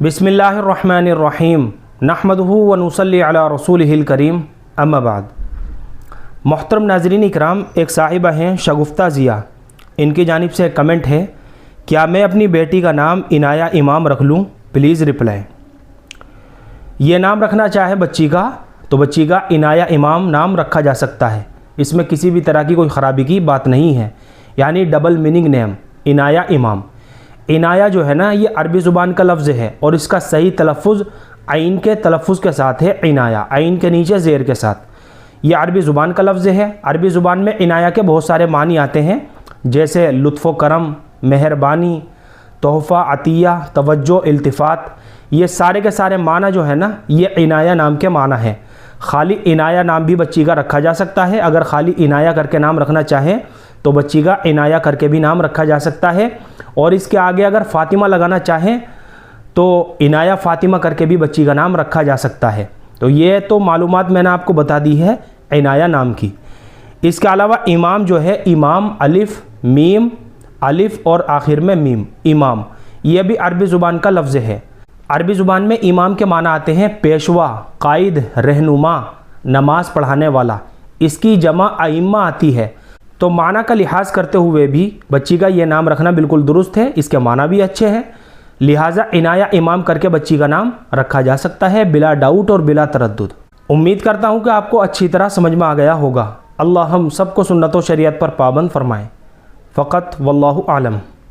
बिस्मिल्लाहिर्रहमानिर्रहीम नहमदुहु व नुसल्ली अला रसूलिहिल करीम अम्मा बाद। मोहतरम नाज़रीन इकराम, एक साहिबा हैं शगुफ्ता ज़िया, इनकी जानिब से कमेंट है, क्या मैं अपनी बेटी का नाम इनाया इमाम रख लूँ? Please reply. ये नाम रखना चाहे बच्ची का तो बच्ची का इनाया इमाम नाम रखा जा सकता है, इसमें किसी भी तरह की कोई ख़राबी की बात नहीं है। यानी डबल मीनिंग नेम इनाया इमाम। इनाया जो है ना, ये अरबी ज़ुबान का लफ्ज़ है और इसका सही तलफ़ुज़ आइन के तलफ़ुज़ के साथ है, इनाया आइन के नीचे ज़ेर के साथ। ये अरबी ज़ुबान का लफ्ज़ है। अरबी ज़ुबान में इनाया के बहुत सारे मानी आते हैं, जैसे लुत्फ़ व करम, मेहरबानी, तोहफ़ा, अतिया, तवज्जो, इल्तिफ़ात। ये सारे के सारे माना जो है ना, ये इनाया नाम के माना है। खाली इनाया नाम भी बच्ची का रखा जा सकता है। अगर खाली इनाया करके नाम रखना चाहें तो बच्ची का इनाया करके भी नाम रखा जा सकता है। और इसके आगे अगर फ़ातिमा लगाना चाहें तो इनाया फ़ातिमा करके भी बच्ची का नाम रखा जा सकता है। तो ये तो मालूमात मैंने आपको बता दी है इनाया नाम की। इसके अलावा इमाम जो है, इमाम अलिफ़ मीम, अलिफ़ और आखिर में मीम, इमाम, ये भी अरबी ज़ुबान का लफ्ज़ है। अरबी ज़ुबान में इमाम के माना आते हैं पेशवा, कायद, रहनुमा, नमाज पढ़ाने वाला। इसकी जमा आइम्मा आती है। तो माना का लिहाज करते हुए भी बच्ची का ये नाम रखना बिल्कुल दुरुस्त है, इसके माना भी अच्छे हैं। लिहाजा इनाया इमाम करके बच्ची का नाम रखा जा सकता है बिला डाउट और बिला तरद्दुद। उम्मीद करता हूँ कि आपको अच्छी तरह समझ में आ गया होगा। अल्लाह हम सबको सुन्नत व शरीयत पर पाबंद फरमाए। फ़क़त वल्लाहु आलम।